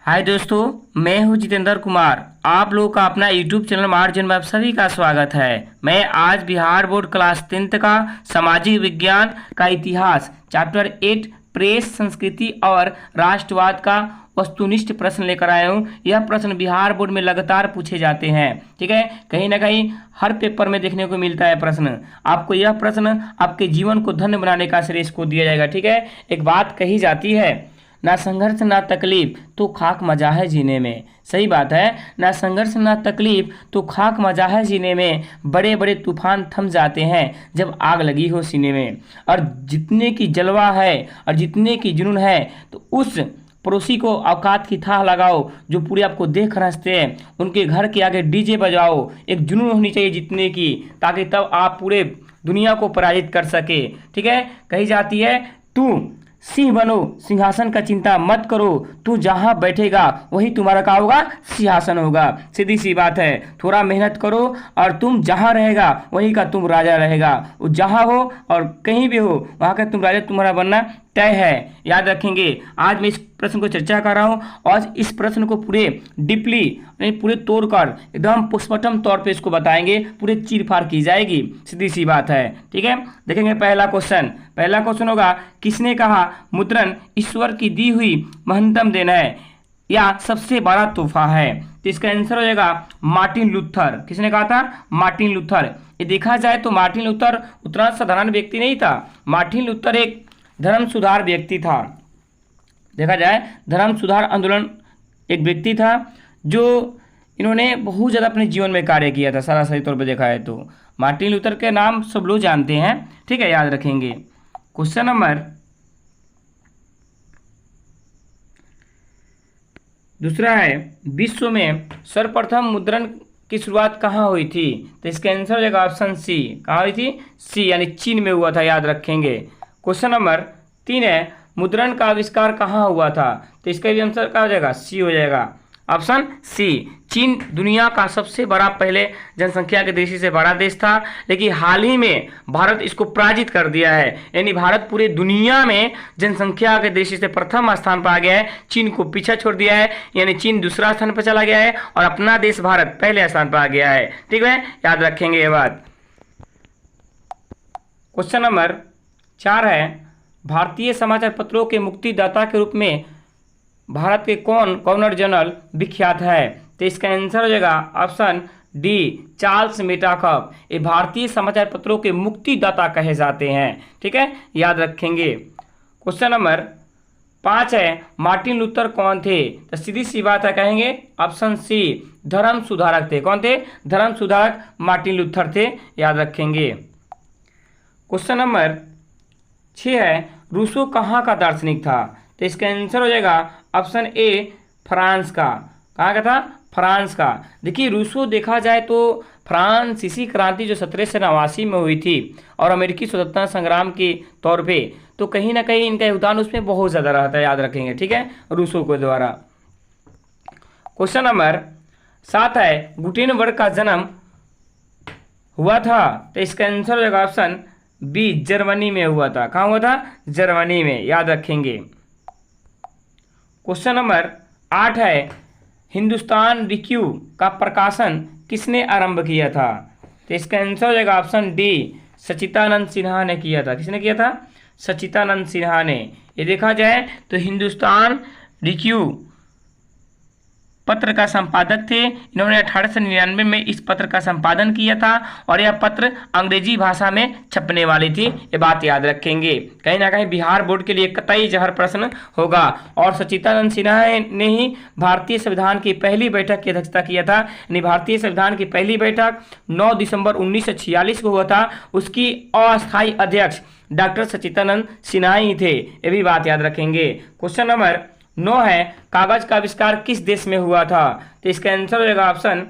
हाय दोस्तों, मैं हूं जितेंद्र कुमार। आप लोगों का अपना यूट्यूब चैनल मार्जिन में आप सभी का स्वागत है। मैं आज बिहार बोर्ड क्लास 10th का सामाजिक विज्ञान का इतिहास चैप्टर 8 प्रेस संस्कृति और राष्ट्रवाद का वस्तुनिष्ठ प्रश्न लेकर आया हूँ। यह प्रश्न बिहार बोर्ड में लगातार पूछे जाते हैं। ठीक है, कहीं ना कहीं हर पेपर में देखने को मिलता है प्रश्न। आपको यह प्रश्न आपके जीवन को धन्य बनाने का श्रेय इसको दिया जाएगा। ठीक है, एक बात कही जाती है, ना संघर्ष ना तकलीफ तो खाक मजा है जीने में। सही बात है, ना संघर्ष ना तकलीफ तो खाक मजा है जीने में। बड़े बड़े तूफान थम जाते हैं जब आग लगी हो सीने में। और जितने की जलवा है और जितने की जुनून है तो उस पड़ोसी को औकात की थाह लगाओ जो पूरे आपको देख हंसते हैं। उनके घर के आगे डीजे बजाओ। एक जुनून होनी चाहिए जितने की, ताकि तब आप पूरे दुनिया को पराजित कर सके। ठीक है, कही जाती है तू सिंह बनो सिंहासन का चिंता मत करो, तू जहां बैठेगा वही तुम्हारा का होगा सिंहासन होगा। सीधी सी बात है, थोड़ा मेहनत करो और तुम जहां रहेगा वही का तुम राजा रहेगा। वो जहां हो और कहीं भी हो वहां का तुम राजा तुम्हारा बनना तय है। याद रखेंगे, आज मैं इस प्रश्न को चर्चा कर रहा हूँ और इस प्रश्न को पूरे डीपली पूरे तोड़कर एकदम पोस्टमार्टम तौर पे इसको बताएंगे, पूरे चीर फाड़ की जाएगी। सीधी सी बात है। ठीक है, देखेंगे पहला क्वेश्चन होगा, किसने कहा मुद्रण ईश्वर की दी हुई महत्तम देन है या सबसे बड़ा तोहफा है? तो इसका आंसर हो जाएगा मार्टिन लूथर। किसने कहा था? Martin Luther. ये देखा जाए तो मार्टिन लूथर उतना साधारण व्यक्ति नहीं था। मार्टिन लूथर एक धर्म सुधार व्यक्ति था। देखा जाए धर्म सुधार आंदोलन एक व्यक्ति था जो इन्होंने बहुत ज़्यादा अपने जीवन में कार्य किया था। सरासरी तौर पर देखा है तो मार्टिन लूथर के नाम सब लोग जानते हैं। ठीक है, याद रखेंगे। क्वेश्चन नंबर दूसरा है, विश्व में सर्वप्रथम मुद्रण की शुरुआत कहाँ हुई थी? तो इसका आंसर हो जाएगा ऑप्शन सी। कहाँ हुई थी? सी, यानी चीन में हुआ था। याद रखेंगे। क्वेश्चन नंबर 3 है, मुद्रण का आविष्कार कहाँ हुआ था? तो इसका भी आंसर क्या हो जाएगा? सी हो जाएगा, ऑप्शन सी। चीन दुनिया का सबसे बड़ा, पहले जनसंख्या के दृष्टि से बड़ा देश था, लेकिन हाल ही में भारत इसको पराजित कर दिया है। यानी भारत पूरे दुनिया में जनसंख्या के दृष्टि से प्रथम स्थान पर आ गया है, चीन को पीछे छोड़ दिया है। यानी चीन दूसरा स्थान पर चला गया है और अपना देश भारत पहले स्थान पर आ गया है। ठीक है, याद रखेंगे ये बात। क्वेश्चन नंबर 4 है, भारतीय समाचार पत्रों के मुक्तिदाता के रूप में भारत के कौन गवर्नर जनरल विख्यात है? तो इसका आंसर हो जाएगा ऑप्शन डी, चार्ल्स मेटाकप। ये भारतीय समाचार पत्रों के मुक्तिदाता कहे जाते हैं। ठीक है, याद रखेंगे। क्वेश्चन नंबर 5 है, मार्टिन लूथर कौन थे? तो सीधी सी बात है, कहेंगे ऑप्शन सी, धर्म सुधारक थे। कौन थे? धर्म सुधारक मार्टिन लूथर थे। याद रखेंगे। क्वेश्चन नंबर 6 है, रूसो कहाँ का दार्शनिक था? तो इसका आंसर हो जाएगा ऑप्शन ए, फ्रांस का। कहाँ का था? फ्रांस का। देखिए, रूसो देखा जाए तो फ्रांसीसी क्रांति जो 1789 में हुई थी और अमेरिकी स्वतंत्रता संग्राम के तौर पे, तो कहीं ना कहीं इनका योगदान उसमें बहुत ज़्यादा रहता है। याद रखेंगे। ठीक है, रूसो के द्वारा। क्वेश्चन नंबर 7 है, गुटेनबर्ग का जन्म हुआ था? तो इसका आंसर हो जाएगा ऑप्शन बी, जर्मनी में हुआ था। कहाँ हुआ था? जर्मनी में। याद रखेंगे। क्वेश्चन नंबर 8 है, हिंदुस्तान रिव्यू का प्रकाशन किसने आरंभ किया था? तो इसका आंसर हो जाएगा ऑप्शन डी, सच्चिदानंद सिन्हा ने किया था। किसने किया था? सच्चिदानंद सिन्हा ने। ये देखा जाए तो हिंदुस्तान रिव्यू पत्र का संपादक थे। इन्होंने 1899 में इस पत्र का संपादन किया था और यह पत्र अंग्रेजी भाषा में छपने वाली थी। ये बात याद रखेंगे। कहीं ना कहीं बिहार बोर्ड के लिए कतई जहर प्रश्न होगा। और सच्चिदानंद सिन्हा ने ही भारतीय संविधान की पहली बैठक की अध्यक्षता किया था। यानी भारतीय संविधान की पहली बैठक 9 दिसंबर 1946 को हुआ था। उसकी अस्थायी अध्यक्ष डॉक्टर सच्चिदानंद सिन्हा ही थे। ये भी बात याद रखेंगे। क्वेश्चन नंबर 9 है, कागज का आविष्कार किस देश में हुआ था? तो इसका आंसर हो जाएगा ऑप्शन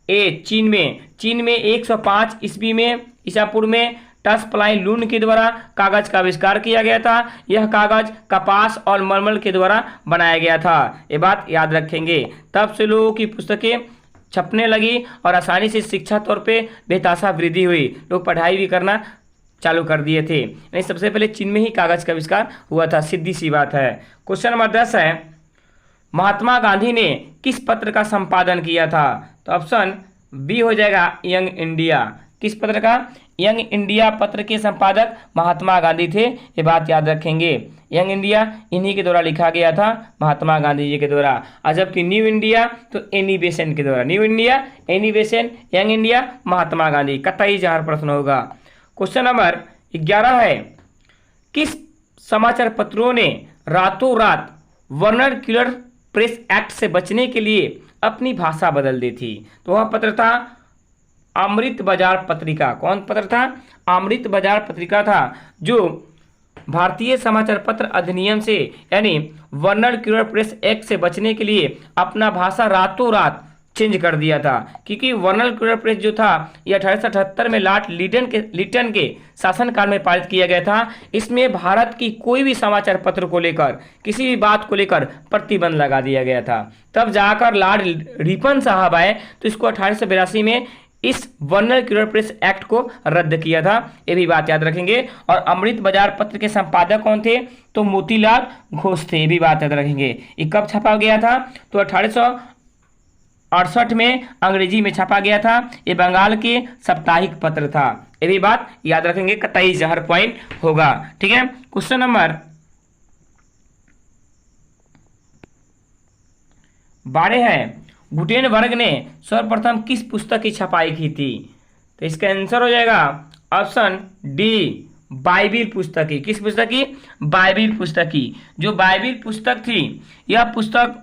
ए, चीन में। चीन में 105 ईस्वी में ईसापुर में टसप्लाई लून के द्वारा कागज का आविष्कार किया गया था। यह कागज कपास और मलमल के द्वारा बनाया गया था। ये बात याद रखेंगे। तब से लोगों की पुस्तकें छपने लगी और आसानी से शिक्षा तौर पे बेतासा वृद्धि हुई। लोग पढ़ाई भी करना चालू कर दिए थे। नहीं, सबसे पहले चीन में ही कागज का आविष्कार हुआ था। सीधी सी बात है। क्वेश्चन नंबर 10 है, महात्मा गांधी ने किस पत्र का संपादन किया था? तो ऑप्शन बी हो जाएगा यंग इंडिया। किस पत्र का? यंग इंडिया पत्र के संपादक महात्मा गांधी थे, ये बात याद रखेंगे। यंग इंडिया इन्हीं के द्वारा लिखा गया था, महात्मा गांधी जी के द्वारा। और जबकि न्यू इंडिया तो एनी बेसेंट के द्वारा। New India, Annie Besant, Young India, Mahatma Gandhi. कतई जहर प्रश्न होगा। क्वेश्चन नंबर 11 है, किस समाचार पत्रों ने रातों रात वर्नाक्यूलर प्रेस एक्ट से बचने के लिए अपनी भाषा बदल दी थी? तो वह पत्र था अमृत बाजार पत्रिका। कौन पत्र था? अमृत बाजार पत्रिका था, जो भारतीय समाचार पत्र अधिनियम से यानी वर्नाक्यूलर प्रेस एक्ट से बचने के लिए अपना भाषा रातों रात चेंज कर दिया था। क्योंकि वर्नाक्यूलर प्रेस जो था ये 1878 में लॉर्ड लिटन के शासनकाल में पारित किया गया था। इसमें भारत की कोई भी समाचार पत्र को लेकर, किसी भी बात को लेकर प्रतिबंध लगा दिया गया था। तब जाकर लॉर्ड रिपन साहब आए तो इसको 1882 में इस वर्नाक्यूलर प्रेस एक्ट को रद्द किया था, ये भी बात याद रखेंगे। और अमृत बाजार पत्र के संपादक कौन थे? तो मोतीलाल घोष थे, ये भी बात याद रखेंगे। ये कब छपा गया था? तो 1868 में अंग्रेजी में छपा गया था। ये बंगाल के साप्ताहिक पत्र था, ये भी बात याद रखेंगे। कतई जहर पॉइंट होगा। ठीक है। क्वेश्चन नंबर 12 है, गुटेनबर्ग ने सर्वप्रथम किस पुस्तक की छपाई की थी? तो इसका आंसर हो जाएगा ऑप्शन डी, बाइबिल पुस्तक की। किस पुस्तक की? बाइबिल पुस्तक की। जो बाइबिल पुस्तक थी, यह पुस्तक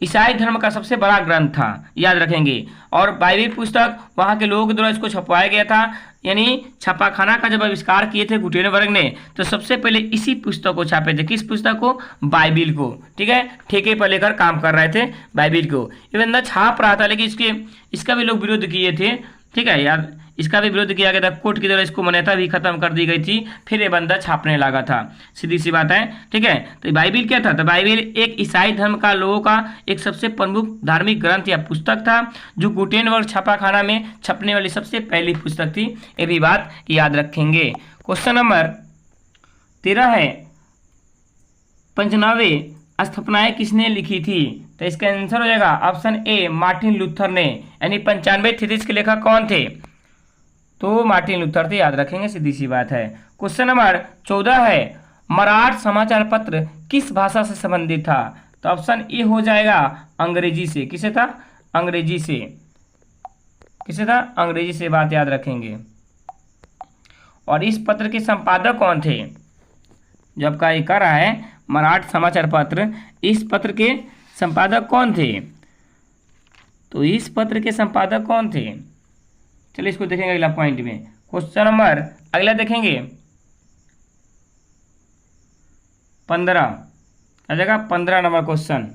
ईसाई धर्म का सबसे बड़ा ग्रंथ था, याद रखेंगे। और बाइबिल पुस्तक वहाँ के लोगों के द्वारा इसको छपवाया गया था। यानी छापाखाना का जब आविष्कार किए थे गुटेनबर्ग ने, तो सबसे पहले इसी पुस्तक को छापे थे। किस पुस्तक को? बाइबिल को। ठीक है, ठेके पर लेकर काम कर रहे थे बाइबिल को। ये बंदा छाप रहा था, लेकिन इसका भी लोग विरोध किए थे। ठीक है यार, इसका भी विरोध किया गया था, कोर्ट के द्वारा इसको मान्यता भी खत्म कर दी गई थी। फिर ये बंदा छापने लगा था, सीधी सी बात है। ठीक है, तो बाइबिल क्या था? तो बाइबिल एक ईसाई धर्म का लोगों का एक सबसे प्रमुख धार्मिक ग्रंथ या पुस्तक था, जो गुटेनबर्ग छापाखाना में छपने वाली सबसे पहली पुस्तक थी, ये भी बात याद रखेंगे। क्वेश्चन नंबर 13 है, पंचनावे स्थापनाएं किसने लिखी थी? तो इसका आंसर हो जाएगा ऑप्शन ए, मार्टिन लूथर ने। यानी 95 थीसिस के लेखक कौन थे? तो मार्टिन लूथर थे, याद रखेंगे, सीधी सी बात है। क्वेश्चन नंबर 14 है, मराठ समाचार पत्र किस भाषा से संबंधित था? तो ऑप्शन ए हो जाएगा अंग्रेजी से। किसे था? अंग्रेजी से। किसे था? अंग्रेजी से, बात याद रखेंगे। और इस पत्र के संपादक कौन थे? जो आपका ये कर रहा है मराठ समाचार पत्र, इस पत्र के संपादक कौन थे? तो इस पत्र के संपादक कौन थे? चलिए इसको देखेंगे अगला पॉइंट में। क्वेश्चन नंबर अगला देखेंगे 15 आ जाएगा, 15 नंबर क्वेश्चन।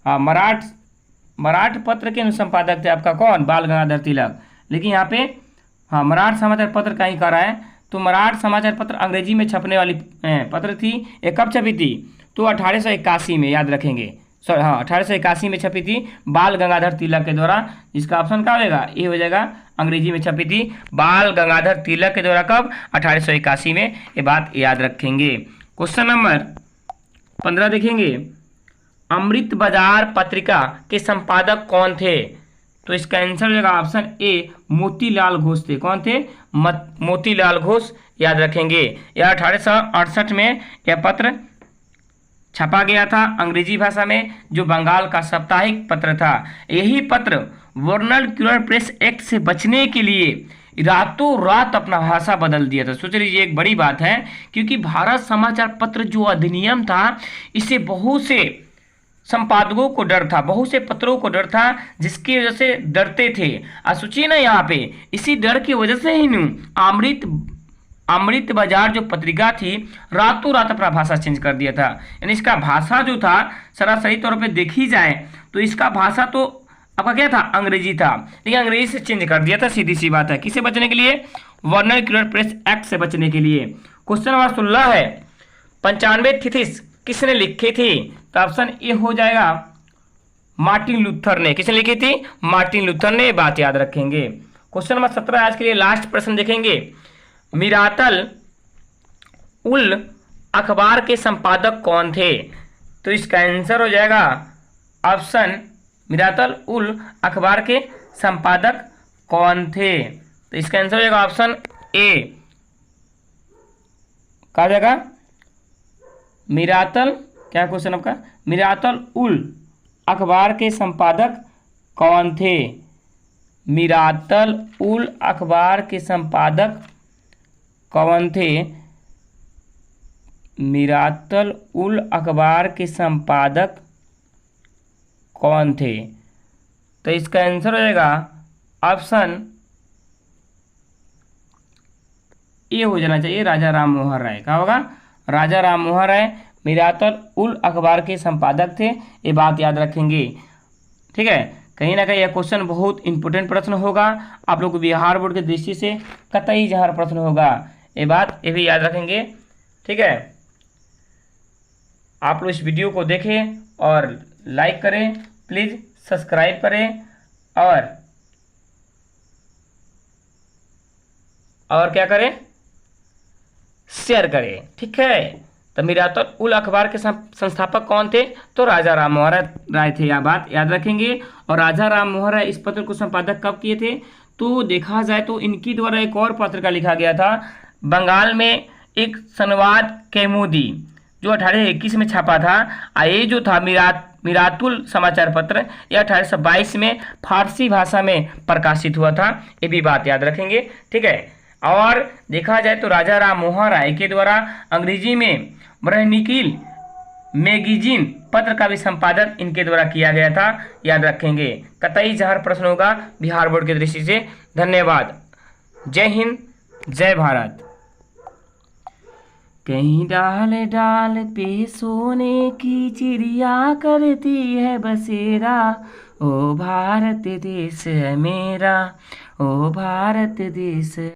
हाँ, मराठ पत्र के संपादक थे आपका कौन? बाल गंगाधर तिलक। लेकिन यहाँ पे हाँ, मराठ समाचार पत्र का ही कर रहा है। तो मराठ समाचार पत्र अंग्रेजी में छपने वाली पत्र थी। ये कब छपी थी? तो 1881 में, याद रखेंगे। सॉरी हाँ, 1881 में छपी थी बाल गंगाधर तिलक के द्वारा। इसका ऑप्शन क्या हो जाएगा? ये हो जाएगा, अंग्रेजी में छपी थी बाल गंगाधर तिलक के द्वारा। कब? 1881 में, ये बात याद रखेंगे। क्वेश्चन नंबर 15 देखेंगे, अमृत बाजार पत्रिका के संपादक कौन थे? तो इसका आंसर हो जाएगा ऑप्शन ए, मोतीलाल घोष थे। कौन थे? मोतीलाल घोष, याद रखेंगे। यह 1868 में यह पत्र छपा गया था अंग्रेजी भाषा में, जो बंगाल का साप्ताहिक पत्र था। यही पत्र वर्नाक्यूलर प्रेस एक्ट से बचने के लिए रातों रात अपना भाषा बदल दिया था। सोच लीजिए, एक बड़ी बात है, क्योंकि भारत समाचार पत्र जो अधिनियम था, इसे बहुत से संपादकों को डर था, बहुत से पत्रों को डर था, जिसकी वजह से डरते थे। सोचिए ना, यहाँ पे इसी डर की वजह से ही अमृत बाजार जो पत्रिका थी, रातों रात अपना भाषा चेंज कर दिया था। यानी इसका भाषा जो था, सरासरी तौर पे देखी जाए तो इसका भाषा तो आपका क्या था? अंग्रेजी था, लेकिन अंग्रेजी से चेंज कर दिया था, सीधी सी बात है। किसे बचने के लिए? वर्नाक्यूलर प्रेस एक्ट से बचने के लिए। क्वेश्चन नंबर 16 है, 95 थीसिस किसने लिखी थी? तो ऑप्शन ए हो जाएगा मार्टिन लूथर ने। किसने लिखी थी? मार्टिन लूथर ने, बात याद रखेंगे। क्वेश्चन नंबर 17 आज के लिए लास्ट प्रश्न देखेंगे, मिरातल उल अखबार के संपादक कौन थे? तो इसका आंसर हो जाएगा ऑप्शन मिरातल उल अखबार के संपादक कौन थे? तो इसका आंसर हो जाएगा ऑप्शन ए, कहा जाएगा मिरातल, क्या क्वेश्चन आपका, मिरातल उल अखबार के संपादक कौन थे? मिरातल उल अखबार के संपादक कौन थे? मिरातल उल अखबार के संपादक कौन थे? तो इसका आंसर हो जाएगा ऑप्शन ये हो जाना चाहिए, राजा राम मोहन राय। क्या होगा? राजा राम मोहन राय मिरातल उल अखबार के संपादक थे, ये बात याद रखेंगे। ठीक है, कहीं ना कहीं यह क्वेश्चन बहुत इंपॉर्टेंट प्रश्न होगा आप लोग को बिहार बोर्ड की दृष्टि से, कतई जहर प्रश्न होगा, ये भी याद रखेंगे। ठीक है, आप लोग इस वीडियो को देखें और लाइक करें, प्लीज़ सब्सक्राइब करें और क्या करें, शेयर करें। ठीक है, तो मिरातल उल अखबार के संस्थापक कौन थे? तो राजा राम मोहन राय थे, यह बात याद रखेंगे। और राजा राम मोहन राय इस पत्र को संपादक कब किए थे? तो देखा जाए तो इनकी द्वारा एक और पत्र का लिखा गया था बंगाल में, एक संवाद कैमुदी, जो 1821 में छपा था। ये जो था मिरातुल समाचार पत्र, यह 1822 में फारसी भाषा में प्रकाशित हुआ था, ये भी बात याद रखेंगे। ठीक है, और देखा जाए तो राजा राम मोहन राय के द्वारा अंग्रेजी में ब्रहनिकिल मैगजीन पत्र का भी संपादन इनके द्वारा किया गया था, याद रखेंगे। कतई जहर प्रश्न होगा बिहार बोर्ड की दृष्टि से। धन्यवाद। जय हिंद, जय भारत। कहीं डाल डाल पे सोने की चिड़िया करती है बसेरा, ओ भारत देश है मेरा, ओ भारत देश।